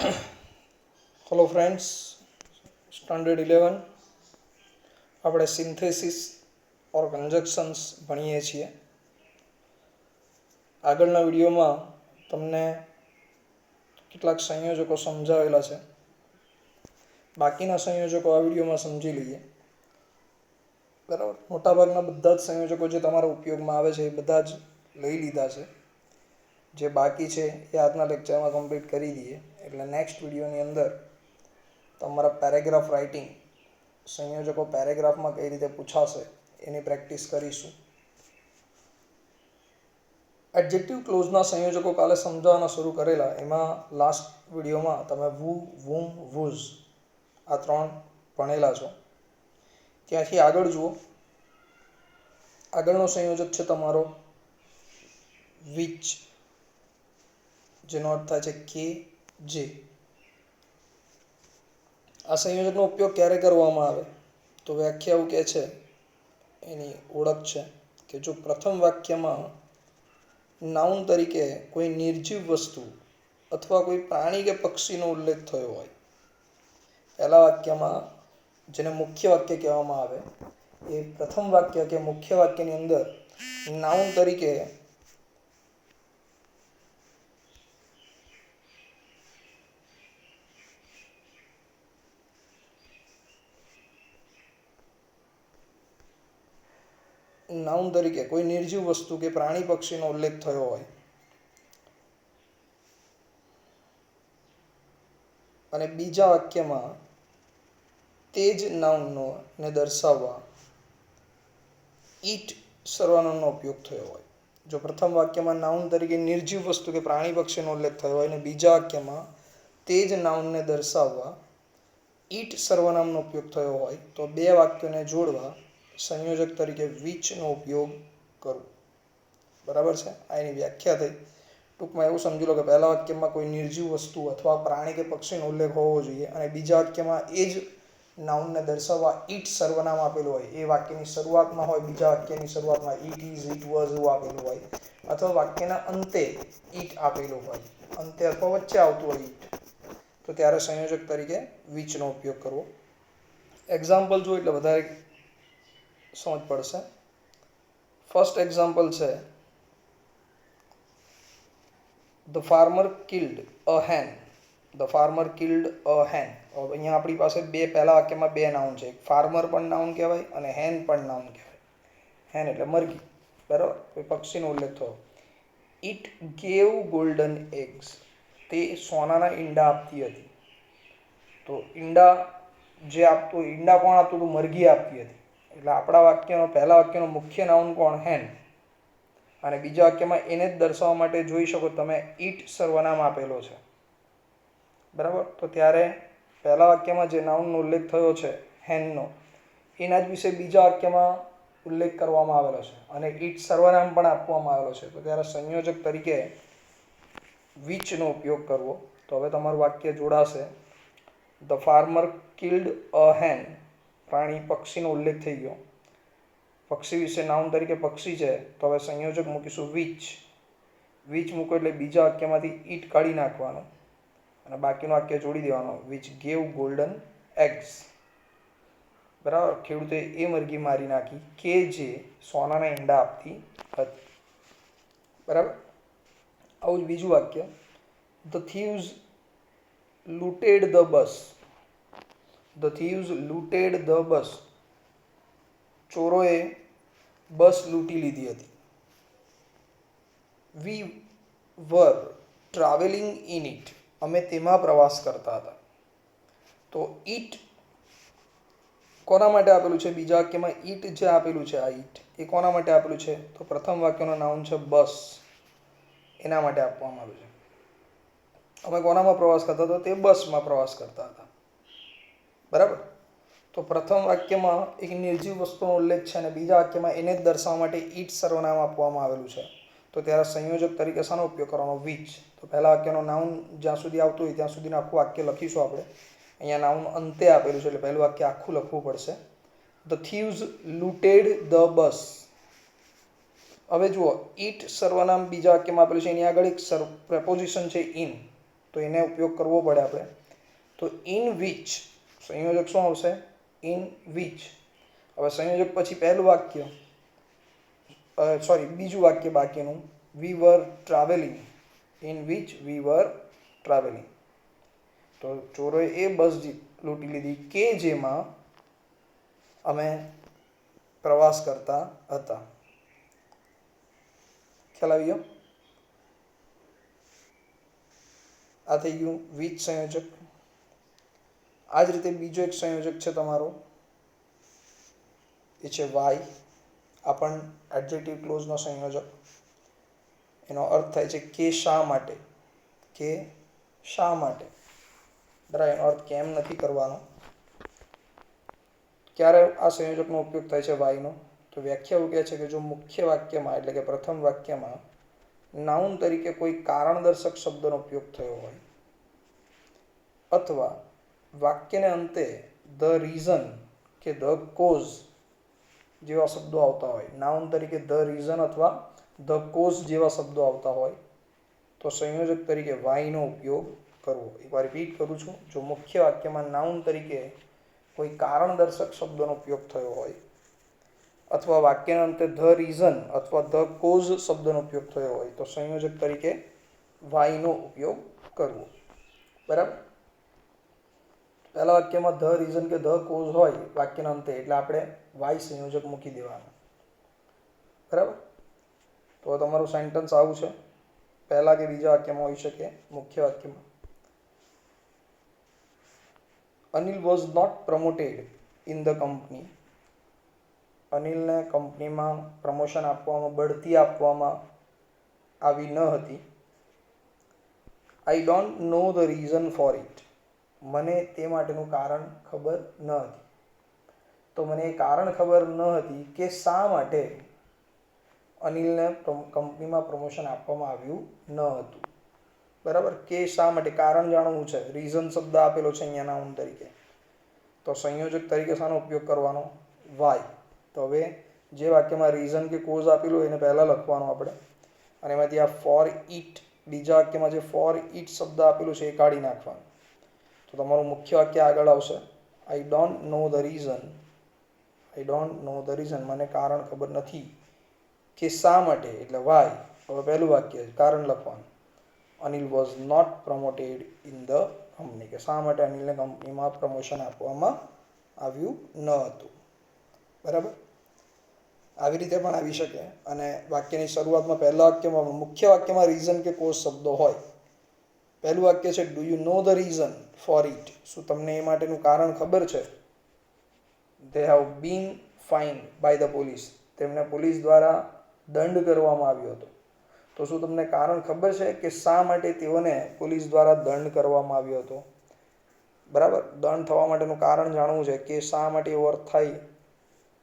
Hello friends, standard 11 આપણે synthesis ઓર કન્જક્શન્સ ભણીએ છીએ. આગળના વિડીયોમાં તમને કેટલાક સંયોજકો સમજાવેલા છે. બાકીના સંયોજકો આ વિડીયોમાં સમજી લઈએ. બરાબર, મોટાભાગના બધા જ સંયોજકો જે તમારા ઉપયોગમાં આવે છે એ બધા જ લઈ લીધા છે. જે બાકી છે એ આજના લેક્ચરમાં કમ્પ્લીટ કરી દઈએ, એટલે નેક્સ્ટ વિડીયોની અંદર તમારા પેરેગ્રાફ રાઇટિંગ, સંયોજકો પેરેગ્રાફમાં કઈ રીતે પૂછાશે એની પ્રેક્ટિસ કરીશું. એડજેક્ટિવ ક્લોઝના સંયોજકો કાલે સમજાવવાના શરૂ કરેલા. એમાં લાસ્ટ વિડીયોમાં તમે વુ, વુમ, વુઝ આ 3 ભણેલા છો. ત્યાંથી આગળ જુઓ. આગળનો સંયોજક છે તમારો વિચ, જેનો અર્થ થાય છે કે, જે. આ સંયોજકનો ઉપયોગ ક્યારે કરવામાં આવે તો વ્યાખ્યા એવું કહે છે, એની ઓળખ છે કે જો પ્રથમ વાક્યમાં નાઉન તરીકે કોઈ નિર્જીવ વસ્તુ અથવા કોઈ પ્રાણી કે પક્ષીનો ઉલ્લેખ થયો હોય. પહેલા વાક્યમાં, જેને મુખ્ય વાક્ય કહેવામાં આવે, એ પ્રથમ વાક્ય કે મુખ્ય વાક્યની અંદર નાઉન તરીકે કોઈ નિર્જીવ વસ્તુ કે પ્રાણી પક્ષીનો ઉલ્લેખ થયો હોય અને બીજા વાક્યમાં તે જ નાઉનનો ને દર્શાવવા ઈટ સર્વનામનો ઉપયોગ થયો હોય. જો પ્રથમ વાક્યમાં નાઉન તરીકે નિર્જીવ વસ્તુ કે પ્રાણી પક્ષીનો ઉલ્લેખ થયો હોય અને બીજા વાક્યમાં તે જ નાઉનને દર્શાવવા ઈટ સર્વનામનો ઉપયોગ થયો હોય તો બે વાક્યોને જોડવા સંયોજક તરીકે વિચનો ઉપયોગ કરવો. બરાબર છે, આ એની વ્યાખ્યા થઈ. ટૂંકમાં એવું સમજી લો કે પહેલા વાક્યમાં કોઈ નિર્જીવ વસ્તુ અથવા પ્રાણી કે પક્ષીનો ઉલ્લેખ હોવો જોઈએ અને બીજા વાક્યમાં એ જ નાઉનને દર્શાવવા ઈટ સર્વનામ આપેલું હોય. એ વાક્યની શરૂઆતમાં હોય, બીજા વાક્યની શરૂઆતમાં ઈટ ઇઝ, ઈટ વોઝ એવું આપેલું હોય, અથવા વાક્યના અંતે ઈટ આપેલું હોય, અંતે અથવા વચ્ચે આવતું હોય ઈટ, તો ત્યારે સંયોજક તરીકે વિચનો ઉપયોગ કરવો. એક્ઝામ્પલ જો એટલે વધારે સમજ પડશે. ફર્સ્ટ એક્ઝામ્પલ છે, the farmer killed a hen. The farmer killed a hen. અહીંયા આપણી પાસે પહેલા વાક્યમાં બે નાઉન છે. ફાર્મર પણ નાઉન કહેવાય અને હેન પણ નાઉન કહેવાય. હેન એટલે મરઘી, બરાબર, કોઈ પક્ષીનો ઉલ્લેખ થયો. It gave golden eggs. તે સોનાના ઈંડા આપતી હતી. તો ઈંડા જે આપતું, ઈંડા કોણ આપતું હતું? મરઘી આપતી હતી. એટલે આપણા વાક્યનો, પહેલા વાક્યનો મુખ્ય નાઉન કોણ? હેન. અને બીજા વાક્યમાં એને જ દર્શાવવા માટે જોઈ શકો તમે ઈટ સર્વનામ આપેલો છે. બરાબર, તો ત્યારે પહેલા વાક્યમાં જે નાઉનનો ઉલ્લેખ થયો છે હેનનો, એના જ વિશે બીજા વાક્યમાં ઉલ્લેખ કરવામાં આવેલો છે અને ઈટ સર્વનામ પણ આપવામાં આવેલો છે. તો ત્યારે સંયોજક તરીકે વિચનો ઉપયોગ કરવો. તો હવે તમારું વાક્ય જોડાશે. ધ ફાર્મર કિલ્ડ અ હેન. પ્રાણી, પક્ષીનો ઉલ્લેખ થઈ ગયો. પક્ષી વિશે નાઉન તરીકે પક્ષી છે, તો હવે સંયોજક મૂકીશું વિચ. વિચ મૂકો એટલે બીજા વાક્યમાંથી ઈટ કાઢી નાખવાનો અને બાકીનું વાક્ય જોડી દેવાનો. Which gave golden eggs. બરાબર, ખેડૂતે એ મરઘી મારી નાખી કે જે સોનાના ઈંડા આપતી હતી. બરાબર, આવું જ બીજું વાક્ય, the thieves looted the bus. The thieves looted the bus. ચોરોએ બસ લૂંટી લીધી હતી. We were travelling in it. અમે તેમાં પ્રવાસ કરતા હતા. તો ઈટ કોના માટે આપેલું છે? બીજા વાક્યમાં ઈટ જે આપેલું છે, આ ઈટ એ કોના માટે આપેલું છે? તો પ્રથમ વાક્યનું નાઉન છે બસ, એના માટે આપવામાં આવ્યું છે. અમે કોનામાં પ્રવાસ કરતા હતા? તે બસમાં પ્રવાસ કરતા હતા. બરાબર, તો પ્રથમ વાક્યમાં એક નિર્જીવ વસ્તુનો ઉલ્લેખ છે અને બીજા વાક્યમાં એને જ દર્શાવવા માટે ઈટ સર્વનામ આપવામાં આવેલું છે. તો ત્યારે સંયોજક તરીકે શાનો ઉપયોગ કરવાનો? વિચ. તો પહેલા વાક્યનો નાઉન જ્યાં સુધી આવતું હોય ત્યાં સુધીનું આખું વાક્ય લખીશું આપણે. અહીંયા નાઉન અંતે આપેલું છે એટલે પહેલું વાક્ય આખું લખવું પડશે. ધ થીવ્સ લૂટેડ ધ બસ. હવે જુઓ, ઈટ સર્વનામ બીજા વાક્યમાં આપેલું છે, એની આગળ એક પ્રેપોઝિશન છે ઇન. તો એને ઉપયોગ કરવો પડે આપણે. તો ઇન વિચ સંયોજક શું આવશે? In which. હવે સંયોજક પછી પહેલું વાક્ય, બીજું વાક્ય બાકીનું, we were travelling. In which we were travelling. તો ચોરોએ એ બસ લૂંટી લીધી કે જેમાં અમે પ્રવાસ કરતા હતા. ખ્યાલ આવી ગયો? આ થઈ ગયું વિચ સંયોજક. આ જ રીતે બીજો એક સંયોજક છે તમારો, એ છે વાય. આ પણ એડજેક્ટિવ ક્લોઝનો સંયોજક. એનો અર્થ થાય છે કે શા માટે. કે શા માટે. બરાબર, એનો અર્થ કેમ નથી કરવાનો. ક્યારે આ સંયોજકનો ઉપયોગ થાય છે વાયનો? તો વ્યાખ્યા એવું કહે છે કે જો મુખ્ય વાક્યમાં એટલે કે પ્રથમ વાક્યમાં નાઉન તરીકે કોઈ કારણદર્શક શબ્દનો ઉપયોગ થયો હોય અથવા વાક્યને અંતે ધ રીઝન કે ધ કોઝ જેવા શબ્દો આવતા હોય. નાઉન તરીકે ધ રીઝન અથવા ધ કોઝ જેવા શબ્દો આવતા હોય તો સંયોજક તરીકે વાયનો ઉપયોગ કરવો. એકવાર રિપીટ કરું છું. જો મુખ્ય વાક્યમાં નાઉન તરીકે કોઈ કારણદર્શક શબ્દનો ઉપયોગ થયો હોય અથવા વાક્યના અંતે ધ રીઝન અથવા ધ કોઝ શબ્દનો ઉપયોગ થયો હોય તો સંયોજક તરીકે વાયનો ઉપયોગ કરવો. બરાબર. પહેલા વાક્યમાં ધ રીઝન કે ધ કોઝ હોય વાક્યના અંતે એટલે આપણે વાય સંયોજક મૂકી દેવાનું. બરાબર. તો તમારું સેન્ટેન્સ આવું છે. પહેલા કે બીજા વાક્યમાં હોઈ શકે. મુખ્ય વાક્યમાં Anil was not promoted in the company. અનિલને કંપનીમાં પ્રમોશન આપવામાં, બઢતી આપવામાં આવી ન હતી. I don't know the reason for it. મને તે માટેનું કારણ ખબર ન હતી. તો મને એ કારણ ખબર ન હતી કે શા માટે અનિલને કંપનીમાં પ્રમોશન આપવામાં આવ્યું ન હતું. બરાબર. કે શા માટે, કારણ જાણવું છે. રીઝન શબ્દ આપેલો છે અહીંયા નાઉન તરીકે. તો સંયોજક તરીકે શાનો ઉપયોગ કરવાનો? વાય. તો હવે જે વાક્યમાં રીઝન કે કોઝ આપેલું એને પહેલાં લખવાનું આપણે, અને એમાંથી આ ફોર ઇટ, બીજા વાક્યમાં જે ફોર ઇટ શબ્દ આપેલું છે એ કાઢી નાખવાનું. તો તમારું મુખ્ય વાક્ય આગળ આવશે. આઈ don't know the reason. I don't know the reason. મને કારણ ખબર નથી કે શા માટે, એટલે વાય. હવે પહેલું વાક્ય કારણ લખવાનું. Anil was not promoted in the company. કે શા માટે અનિલને કંપનીમાં પ્રમોશન આપવામાં આવ્યું ન હતું. બરાબર. આવી રીતે પણ આવી શકે. અને વાક્યની શરૂઆતમાં પહેલા વાક્યમાં, મુખ્ય વાક્યમાં રીઝન કે કોઝ શબ્દો હોય. પહેલું વાક્ય છે do you know the reason for it. શું તમને એ માટેનું કારણ ખબર છે? They have been fined by the police. તેમને પોલીસ દ્વારા દંડ કરવામાં આવ્યો હતો. તો શું તમને કારણ ખબર છે કે શા માટે તેઓને પોલીસ દ્વારા દંડ કરવામાં આવ્યો હતો? બરાબર. દંડ થવા માટેનું કારણ જાણવું છે. કે શા માટે એવો અર્થ થાય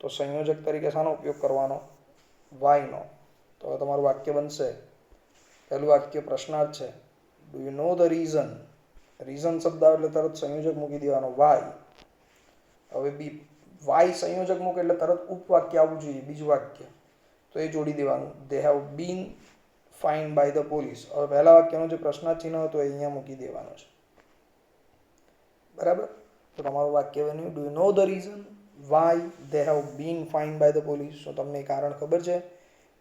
તો સંયોજક તરીકે શાનો ઉપયોગ કરવાનો? વાયનો. તો હવે તમારું વાક્ય બનશે, પહેલું વાક્ય પ્રશ્નાર્થ છે. Do you know the reason. Reason શબ્દ આવે એટલે તરત સંયોજક મૂકી દેવાનો વાય. હવે વાય સંયોજક મૂકે એટલે તરત ઉપવાક્ય આવવું જોઈએ, બીજું વાક્ય. તો એ જોડી દેવાનું. They have been fined by the police. હવે પહેલા વાક્યનો જે પ્રશ્નાર્થ ચિહ્ન હતો એ અહીંયા મૂકી દેવાનો છે. બરાબર. તો તમારું વાક્ય બન્યું do you know the reason why they have been fined by the police. તો તમને કારણ ખબર છે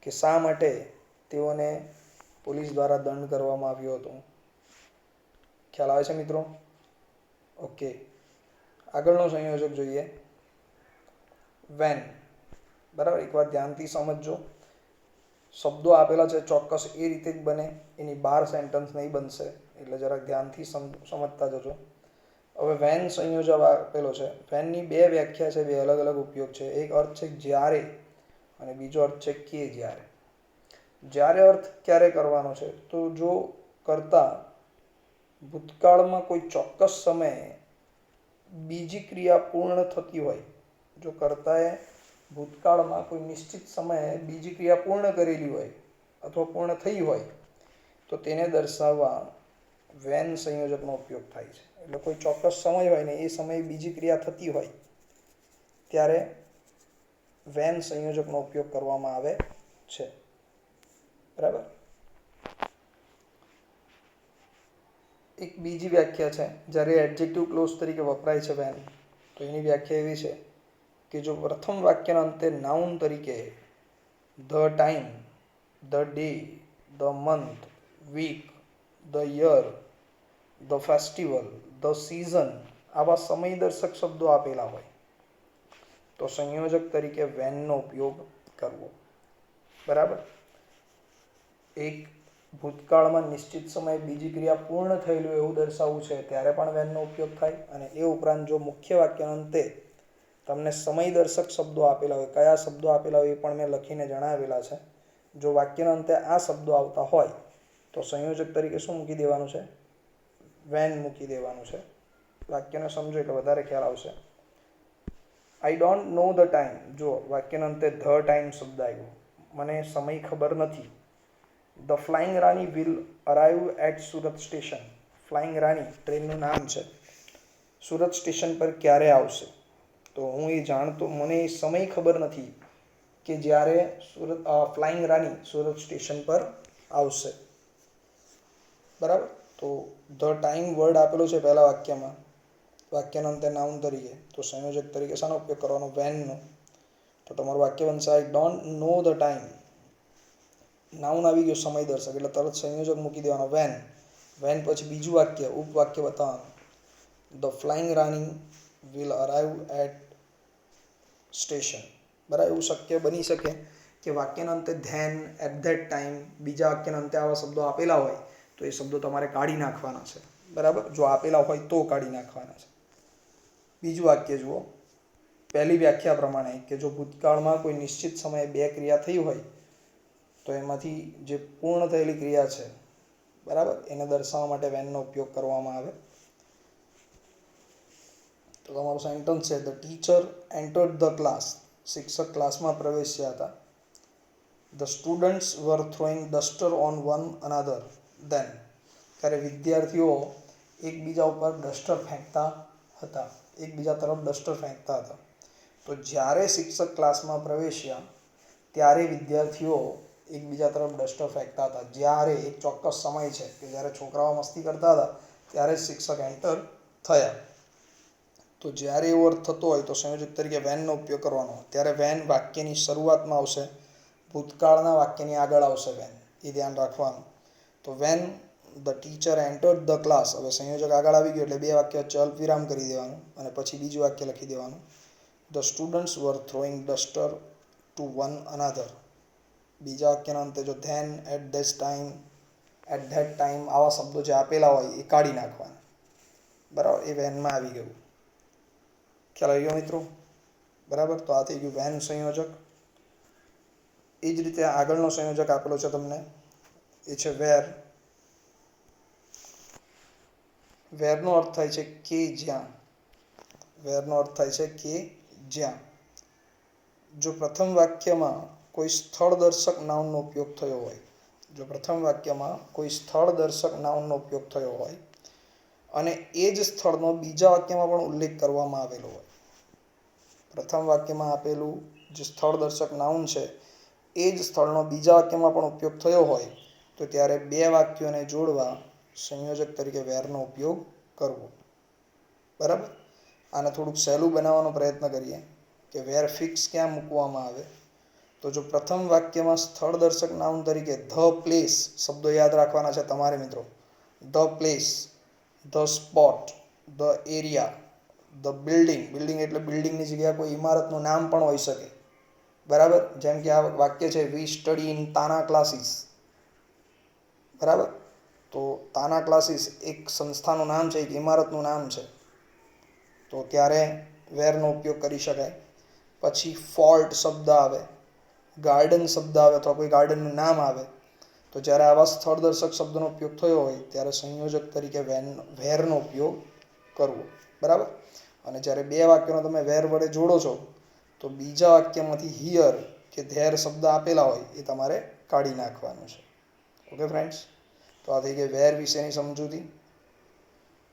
કે શા માટે તેઓને પોલીસ દ્વારા દંડ કરવામાં આવ્યો હતો. ખ્યાલ આવે છે મિત્રો? ઓકે. આગળનો સંયોજક જોઈએ, વેન. બરાબર. એકવાર ધ્યાનથી સમજજો. શબ્દો આપેલા છે ચોક્કસ એ રીતે જ બને, એની બહાર સેન્ટેન્સ નહીં બનશે, એટલે જરાક ધ્યાનથી સમજતા જજો. હવે વેન સંયોજક આપેલો છે. વેનની બે વ્યાખ્યા છે, બે અલગ અલગ ઉપયોગ છે. એક અર્થ છે જ્યારે અને બીજો અર્થ છે કે જ્યારે. જ્યારે અર્થ ક્યારે કરવાનો છે? તો જો કરતા ભૂતકાળમાં કોઈ ચોક્કસ સમયે બીજી ક્રિયા પૂર્ણ થતી હોય, જો કર્તાએ ભૂતકાળમાં કોઈ નિશ્ચિત સમયે બીજી ક્રિયા પૂર્ણ કરેલી હોય અથવા પૂર્ણ થઈ હોય તો તેને દર્શાવવા વેન સંયોજકનો ઉપયોગ થાય છે. એટલે કોઈ ચોક્કસ સમય હોય ને એ સમયે બીજી ક્રિયા થતી હોય ત્યારે વેન સંયોજકનો ઉપયોગ કરવામાં આવે છે. બરાબર. એક બીજી વ્યાખ્યા છે જ્યારે એડજેક્ટિવ ક્લોઝ તરીકે વપરાય છે વેન, તો એની વ્યાખ્યા એવી છે કે જો પ્રથમ વાક્યના અંતે નાઉન તરીકે the time, the day, the month, week, the year, the festival, the season આવા સમયદર્શક શબ્દો આપેલા હોય તો સંયોજક તરીકે વેનનો ઉપયોગ કરવો. બરાબર. એક ભૂતકાળમાં નિશ્ચિત સમયે બીજી ક્રિયા પૂર્ણ થયેલું એવું દર્શાવવું છે ત્યારે પણ વેનનો ઉપયોગ થાય. અને એ ઉપરાંત જો મુખ્ય વાક્યના અંતે તમને સમયદર્શક શબ્દો આપેલા હોય, કયા શબ્દો આપેલા હોય એ પણ મેં લખીને જણાવેલા છે. જો વાક્યના અંતે આ શબ્દો આવતા હોય તો સંયોજક તરીકે શું મૂકી દેવાનું છે? વેન મૂકી દેવાનું છે. વાક્યને સમજો એટલે વધારે ખ્યાલ આવશે. આઈ ડોન્ટ નો ધ ટાઈમ, જો વાક્યના અંતે ધ ટાઈમ શબ્દ આવ્યો, મને સમય ખબર નથી. The flying Rani will arrive at Surat station, flying Rani ટ્રેનનું નામ છે, સુરત સ્ટેશન પર ક્યારે આવશે? તો હું એ જાણતો, મને એ સમય ખબર નથી કે જ્યારે ફ્લાઇંગ રાની સુરત સ્ટેશન પર આવશે. બરાબર. તો ધ ટાઈમ વર્ડ આપેલો છે પહેલા વાક્યમાં, વાક્યના અંતે નાઉન તરીકે, તો સંયોજક તરીકે શાનો ઉપયોગ કરવાનો? વેનનો. તો તમારું વાક્ય બનશે I don't know the time. Noun આવી ગયો સમયદર્શક એટલે તરત સંયોજક મૂકી દેવાનો વેન. વેન પછી બીજું વાક્ય, ઉપવાક્ય બતાવવાનું. The flying Rani will arrive at station. બરાબર. એવું શક્ય બની શકે કે વાક્યના અંતે ધેન, એટ ધેટ ટાઈમ, બીજા વાક્યના અંતે આવા શબ્દો આપેલા હોય તો એ શબ્દો તમારે કાઢી નાખવાના છે. બરાબર. જો આપેલા હોય તો કાઢી નાખવાના છે. બીજું વાક્ય જુઓ. પહેલી વ્યાખ્યા પ્રમાણે કે જો ભૂતકાળમાં કોઈ નિશ્ચિત સમયે બે ક્રિયા થઈ હોય તો એમાંથી જે પૂર્ણ થયેલી ક્રિયા છે, બરાબર, એને દર્શાવવા માટે વેનનો ઉપયોગ કરવામાં આવે. તો તમારું સેન્ટન્સ છે the teacher entered the class, શિક્ષક ક્લાસમાં પ્રવેશ્યા હતા. The students were throwing duster on one another then, ત્યારે વિદ્યાર્થીઓ એકબીજા ઉપર ડસ્ટર ફેંકતા હતા, એકબીજા તરફ ડસ્ટર ફેંકતા હતા. તો જ્યારે શિક્ષક ક્લાસમાં પ્રવેશ્યા ત્યારે વિદ્યાર્થીઓ એકબીજા તરફ ડસ્ટર ફેંકતા હતા. જ્યારે એક ચોક્કસ સમય છે કે જ્યારે છોકરાઓ મસ્તી કરતા હતા ત્યારે જ શિક્ષક એન્ટર થયા. તો જ્યારે એવો અર્થ થતો હોય તો સંયોજક તરીકે વેનનો ઉપયોગ કરવાનો. ત્યારે વેન વાક્યની શરૂઆતમાં આવશે, ભૂતકાળના વાક્યની આગળ આવશે વેન, એ ધ્યાન રાખવાનું. તો when the teacher entered the class, હવે સંયોજક આગળ આવી ગયો એટલે બે વાક્ય વચ્ચે અલ્પવિરામ કરી દેવાનું અને પછી બીજું વાક્ય લખી દેવાનું. The students were throwing duster to one another. બીજા વાક્યના અંતે જો then, at this time, at that time આવા શબ્દો જે આપેલા હોય એ કાઢી નાખવાના. બરાબર. એ વેનમાં આવી ગયું. ખ્યાલ આવી ગયો મિત્રો? બરાબર. તો આ થઈ ગયું વેન સંયોજક. એ જ રીતે આગળનો સંયોજક આપેલો છે તમને, એ છે વેર. વેરનો અર્થ થાય છે કે જ્યાં. વેરનો અર્થ થાય છે કે જ્યાં. જો પ્રથમ વાક્યમાં કોઈ સ્થળ દર્શક નાઉનનો ઉપયોગ થયો હોય, જો પ્રથમ વાક્યમાં કોઈ સ્થળ દર્શક નાઉનનો ઉપયોગ થયો હોય અને એ જ સ્થળનો બીજા વાક્યમાં પણ ઉલ્લેખ કરવામાં આવેલો હોય, પ્રથમ વાક્યમાં આપેલું જે સ્થળ દર્શક નાઉન છે એ જ સ્થળનો બીજા વાક્યમાં પણ ઉપયોગ થયો હોય તો ત્યારે બે વાક્યોને જોડવા સંયોજક તરીકે વેરનો ઉપયોગ કરવો. બરાબર. આને થોડુંક સહેલું બનાવવાનો પ્રયત્ન કરીએ કે વેર ફિક્સ ક્યાં મૂકવામાં આવે. તો જો પ્રથમ વાક્યમાં સ્થળ દર્શક નાઉન તરીકે ધ પ્લેસ શબ્દો યાદ રાખવાના છે તમારે મિત્રો. The place, the spot, the area, the building, building એટલે બિલ્ડિંગની જગ્યાએ કોઈ ઇમારતનું નામ પણ હોઈ શકે. બરાબર. જેમ કે આ વાક્ય છે વી સ્ટડી ઇન તાના ક્લાસીસ. બરાબર. તો તાના ક્લાસીસ એક સંસ્થાનું નામ છે, એક ઇમારતનું નામ છે, તો ત્યારે વેરનો ઉપયોગ કરી શકાય. પછી ફોલ્ટ શબ્દ આવે, ગાર્ડન શબ્દ આવે અથવા કોઈ ગાર્ડનનું નામ આવે તો જ્યારે આવા સ્થળ દર્શક શબ્દનો ઉપયોગ થયો હોય ત્યારે સંયોજક તરીકે વેરનો ઉપયોગ કરવો. બરાબર. અને જ્યારે બે વાક્યોને તમે વેર વડે જોડો છો તો બીજા વાક્યમાંથી હિયર કે ધેર શબ્દ આપેલા હોય એ તમારે કાઢી નાખવાનું છે. Okay friends. તો આ થઈ ગઈ વેર વિશેની સમજૂતી.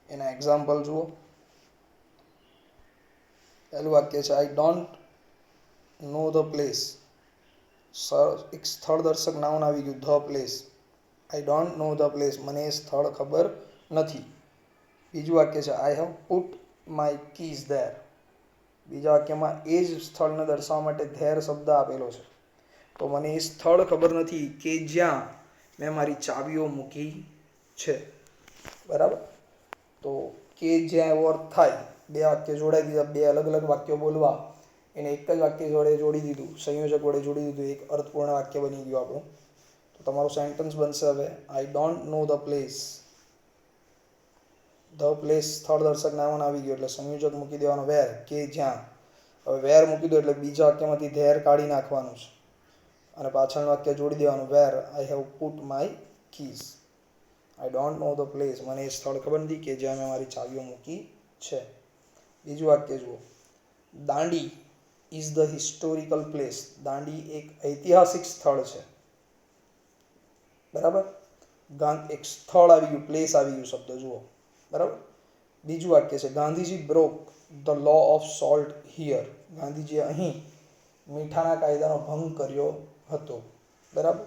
એના એક્ઝામ્પલ જુઓ. પહેલું વાક્ય છે આઈ ડોન્ટ નો ધ પ્લેસ. એક સ્થળ દર્શક નાઉન આવી ગયું the place. I don't know the place, મને એ સ્થળ ખબર નથી. બીજું વાક્ય છે આઈ have put my keys there. બીજા વાક્યમાં એ જ સ્થળને દર્શાવવા માટે ધેર શબ્દ આપેલો છે. તો મને એ સ્થળ ખબર નથી કે જ્યાં મેં મારી ચાવીઓ મૂકી છે. બરાબર. તો કે જ્યાં એવો અર્થ થાય, બે વાક્ય જોડાઈ દીધા, બે અલગ અલગ વાક્યો બોલવા, એને એક જ વાક્ય જોડે જોડી દીધું, સંયોજક વડે જોડી દીધું, એક અર્થપૂર્ણ વાક્ય બની ગયું આપણું. તો તમારું સેન્ટેન્સ બનશે હવે આઈ don't know the place. The place સ્થળ દર્શક નામન આવી ગયું એટલે સંયોજક મૂકી દેવાનો વેર, કે જ્યાં. હવે વેર મૂકી દો એટલે બીજા વાક્યમાંથી ધેર કાઢી નાખવાનું છે અને પાછળનું વાક્ય જોડી દેવાનું where I have put my keys. I don't know the place, મને એ સ્થળ ખબર નથી કે જ્યાં મેં મારી ચાવીઓ મૂકી છે. બીજું વાક્ય જુઓ, Dandi is the historical place. Dandi એક ઐતિહાસિક સ્થળ છે. બરાબર. એક સ્થળ આવી ગયું, પ્લેસ આવી ગયું શબ્દ જુઓ. બરાબર. બીજું વાક્ય છે Gandhiji broke the law of salt here. ગાંધીજીએ અહીં મીઠાના કાયદાનો ભંગ કર્યો હતો. બરાબર.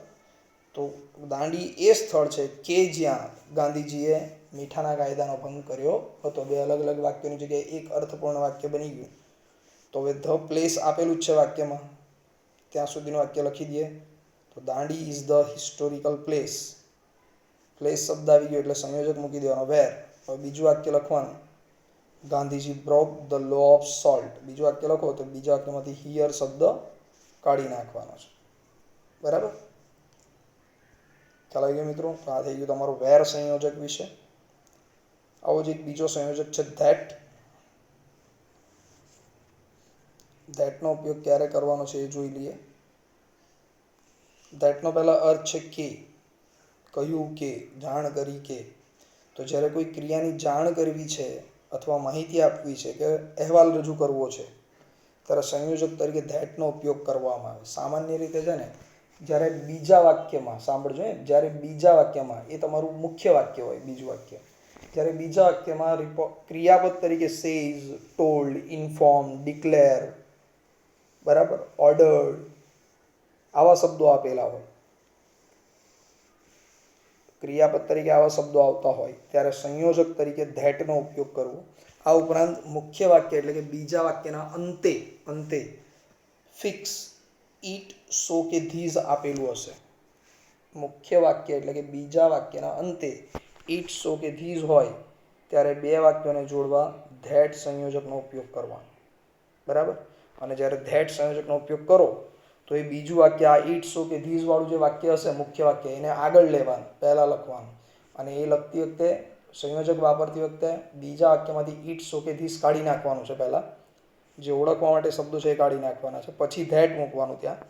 તો દાંડી એ સ્થળ છે કે જ્યાં ગાંધીજીએ મીઠાના કાયદાનો ભંગ કર્યો હતો. બે અલગ અલગ વાક્યોની જગ્યાએ એક અર્થપૂર્ણ વાક્ય બની ગયું. તો હવે ધ પ્લેસ આપેલું જ છે વાક્યમાં, ત્યાં સુધીનું વાક્ય લખી દઈએ. તો Dandi is the historical place. Place શબ્દ આવી ગયો એટલે સંયોજક મૂકી દેવાનો વેર. હવે બીજું વાક્ય લખવાનું, Gandhiji broke the law of salt. બીજું વાક્ય લખો તો બીજા વાક્યમાંથી હિયર શબ્દ કાઢી નાખવાનો છે. બરાબર. ખ્યાલ આવી ગયો મિત્રો. તો આ થઈ ગયું તમારું વેર સંયોજક વિશે. આવો જ એક બીજો સંયોજક છે ધેટ. ધેટનો ઉપયોગ ક્યારે કરવાનો છે એ જોઈ લઈએ. ધેટનો પહેલા અર્થ છે કે, કહ્યું કે, જાણ કરી કે. તો જ્યારે કોઈ ક્રિયાની જાણ કરવી છે અથવા માહિતી આપવી છે કે અહેવાલ રજૂ કરવો છે ત્યારે સંયોજક તરીકે ધેટનો ઉપયોગ કરવામાં આવે. સામાન્ય રીતે છે ને જ્યારે બીજા વાક્યમાં, સાંભળજો, જ્યારે બીજા વાક્યમાં, એ તમારું મુખ્ય વાક્ય હોય બીજું વાક્ય, જ્યારે બીજા વાક્યમાં ક્રિયાપદ તરીકે સેઝ, ટોલ્ડ, ઇન્ફોર્મ, ડિક્લેર, બરાબર, ઓર્ડર્ડ, આવા શબ્દો આપેલા હોય, ક્રિયાપદ તરીકે આવા શબ્દો આવતા હોય ત્યારે સંયોજક તરીકે ધેટનો ઉપયોગ કરવો. આ ઉપરાંત મુખ્ય વાક્ય એટલે કે બીજા વાક્યના અંતે અંતે ફિક્સ, ઈટ, સો કે ધીઝ આપેલું હશે. મુખ્ય વાક્ય એટલે કે બીજા વાક્યના અંતે ઈટ, સો કે ધીઝ હોય ત્યારે બે વાક્યોને જોડવા ધેટ સંયોજકનો ઉપયોગ કરવાનો. બરાબર. અને જ્યારે ધેટ સંયોજકનો ઉપયોગ કરો તો એ બીજું વાક્ય, આ ઈટ, સો કે ધીઝ વાળું જે વાક્ય હશે મુખ્ય વાક્ય, એને આગળ લેવાનું, પહેલાં લખવાનું. અને એ લખતી વખતે, સંયોજક વાપરતી વખતે બીજા વાક્યમાંથી ઈટ, સો કે ધીઝ કાઢી નાખવાનું છે પહેલાં. જે ઓળખવા માટે શબ્દો છે એ કાઢી નાખવાના છે. પછી ધેટ મૂકવાનું ત્યાં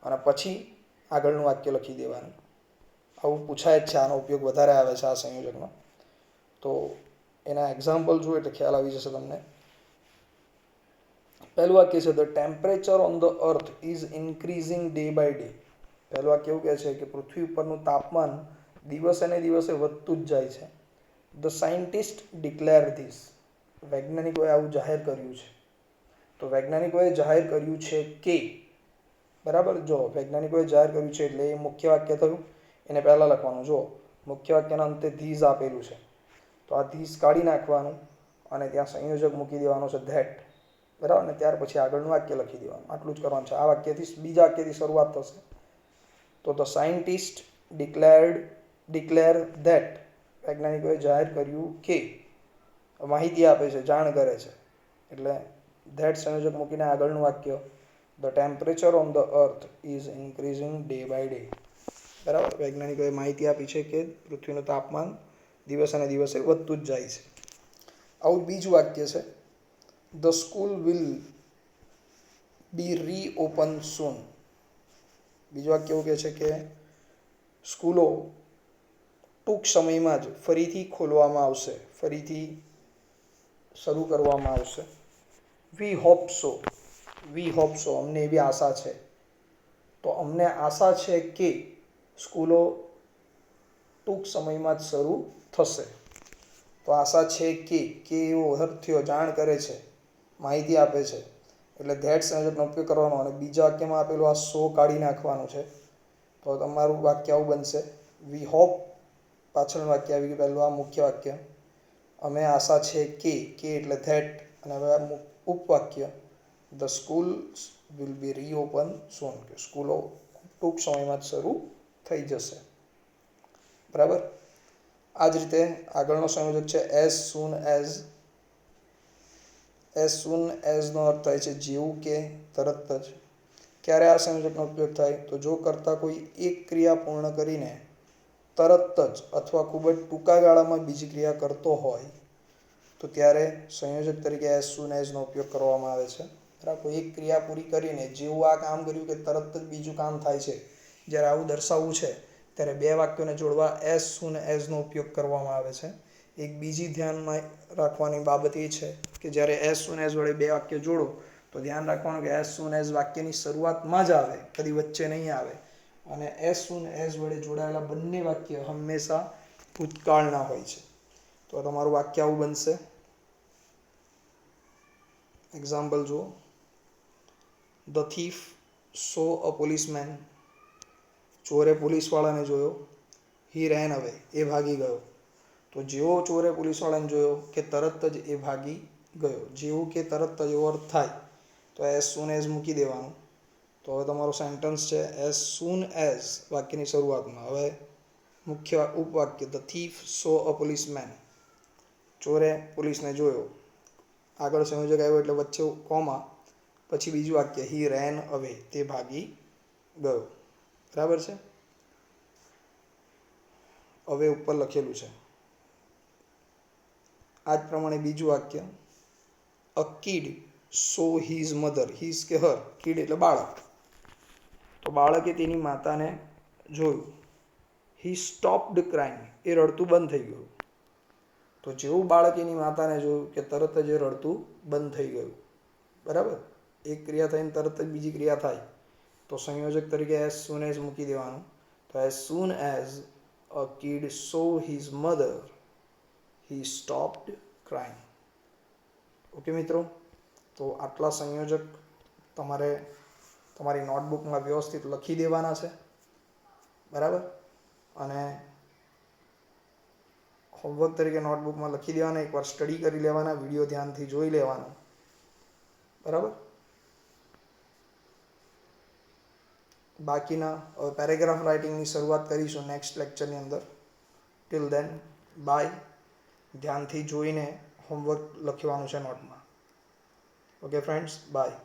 અને પછી આગળનું વાક્ય લખી દેવાનું. આવું પૂછાય જ છે, આનો ઉપયોગ વધારે આવે છે આ સંયોજકનો. તો એના એક્ઝામ્પલ જુઓ એટલે ખ્યાલ આવી જશે તમને. પહેલું વાક્ય છે the temperature on the earth is increasing day by day. પહેલું વાક્ય એવું કહે છે કે પૃથ્વી ઉપરનું તાપમાન દિવસે ને દિવસે વધતું જ જાય છે. The scientist declare this. વૈજ્ઞાનિકોએ આવું જાહેર કર્યું છે. તો વૈજ્ઞાનિકોએ જાહેર કર્યું છે કે, બરાબર. જો વૈજ્ઞાનિકોએ જાહેર કર્યું છે એટલે એ મુખ્ય વાક્ય થયું, એને પહેલાં લખવાનું. જો મુખ્ય વાક્યના અંતે ધીઝ આપેલું છે તો આ ધીઝ કાઢી નાખવાનું અને ત્યાં સંયોજક મૂકી દેવાનો છે ધેટ. બરાબર. ને ત્યાર પછી આગળનું વાક્ય લખી દેવાનું. આટલું જ કરવાનું છે. આ વાક્યથી, બીજા વાક્યથી શરૂઆત થશે. તો ધ સાયન્ટિસ્ટ ડિક્લેર ધેટ. વૈજ્ઞાનિકોએ જાહેર કર્યું કે, માહિતી આપે છે, જાણ કરે છે, એટલે ધેટ સંયોજક મૂકીને આગળનું વાક્ય the temperature on the earth is increasing day by day. બરાબર. વૈજ્ઞાનિકોએ માહિતી આપી છે કે પૃથ્વીનું તાપમાન દિવસે ને દિવસે વધતું જ જાય છે. આવું બીજું વાક્ય છે the school will be reopen soon. બીજું વાક્ય એવું કહે છે કે સ્કૂલો ટૂંક સમયમાં જ ફરીથી ખોલવામાં આવશે, ફરીથી શરૂ કરવામાં આવશે. We hope so. We hope so, અમને એવી આશા છે. તો અમને આશા છે કે સ્કૂલો ટૂંક સમયમાં જ શરૂ થશે. તો આશા છે કે એવો અર્થ થયો, જાણ કરે છે, માહિતી આપે છે, એટલે ધેટ સંયોજકનો ઉપયોગ કરવાનો. અને બીજા વાક્યમાં આપેલું આ સો કાઢી નાખવાનું છે. તો તમારું વાક્ય આવું બનશે વી હોપ પાછળનું વાક્ય આવી ગયું પહેલું, આ મુખ્ય વાક્ય. અમે આશા છે કે એટલે ધેટ. અને હવે આ ઉપવાક્ય, the school will be reopen soon, કે સ્કૂલો ટૂંક સમયમાં જ શરૂ થઈ જશે. બરાબર. આ જ રીતે આગળનો સંયોજક છે as soon as. As soon એઝનો અર્થ થાય છે જેવું કે, તરત જ. ક્યારે આ સંયોજકનો ઉપયોગ થાય? તો જો કરતા કોઈ એક ક્રિયા પૂર્ણ કરીને તરત જ અથવા ખૂબ જ ટૂંકા ગાળામાં બીજી ક્રિયા કરતો હોય તો ત્યારે સંયોજક તરીકે એઝ સૂન એઝનો ઉપયોગ કરવામાં આવે છે. બરાબર. કોઈ એક ક્રિયા પૂરી કરીને જેવું આ કામ કર્યું કે તરત જ બીજું કામ થાય છે, જ્યારે આવું દર્શાવવું છે ત્યારે બે વાક્યોને જોડવા એઝ સૂન એઝનો ઉપયોગ કરવામાં આવે છે. એક બીજી ધ્યાનમાં રાખવાની બાબત એ છે કે જ્યારે એઝ સૂન એઝ વડે બે વાક્ય જોડો તો ધ્યાન રાખવાનું કે એઝ સૂન એઝ વાક્યની શરૂઆતમાં જ આવે, કદી વચ્ચે નહીં આવે. અને એઝ સૂન એઝ વડે જોડાયેલા બંને વાક્ય હંમેશા ભૂતકાળના હોય છે. તો તમારું વાક્ય આવું બનશે. એક્ઝામ્પલ જુઓ. The thief saw a policeman. ચોરે પોલીસવાળાને જોયો. હી રેન અવે, એ ભાગી ગયો. તો જેવો ચોરે પોલીસવાળાને જોયો કે તરત જ એ ભાગી ગયો. જેવું કે તરત જ એવો અર્થ થાય તો એઝ સૂન એઝ મૂકી દેવાનું. તો હવે તમારો સેન્ટન્સ છે એઝ સૂન એઝ વાક્યની શરૂઆતમાં. હવે મુખ્ય ઉપવાક્ય, the thief saw a policeman. ચોરે પોલીસને જોયો. આગળ સંયોજક આવ્યો એટલે વચ્ચે કોમા, પછી બીજું વાક્ય હી રેન અવે, તે ભાગી ગયો. બરાબર છે. હવે ઉપર લખેલું છે આ જ પ્રમાણે બીજું વાક્ય, અ કિડ સો હિઝ મધર. હિઝ કે હર, કિડ એટલે બાળક. તો બાળકે તેની માતાને જોયું. હી સ્ટોપ્ડ ક્રાઇંગ, એ રડતું બંધ થઈ ગયું. તો જેવું બાળક એની માતાને જોયું કે તરત જ એ રડતું બંધ થઈ ગયું. બરાબર. એક ક્રિયા થઈને તરત જ બીજી ક્રિયા થાય તો સંયોજક તરીકે એઝ સૂન એઝ મૂકી દેવાનું. તો as soon as a kid so his mother, he stopped crying. Okay મિત્રો. તો આટલા સંયોજક તમારે તમારી નોટબુકમાં વ્યવસ્થિત લખી દેવાના છે. બરાબર. અને હોમવર્ક તરીકે નોટબુકમાં લખી દેવાના, એકવાર સ્ટડી કરી લેવાના, વિડીયો ધ્યાનથી જોઈ લેવાનો. બરાબર. બાકીના પેરેગ્રાફ રાઇટિંગની શરૂઆત કરીશું નેક્સ્ટ લેક્ચરની અંદર. Till then bye. ધ્યાનથી જોઈને હોમવર્ક લખવાનું છે નોટમાં. Okay friends, by.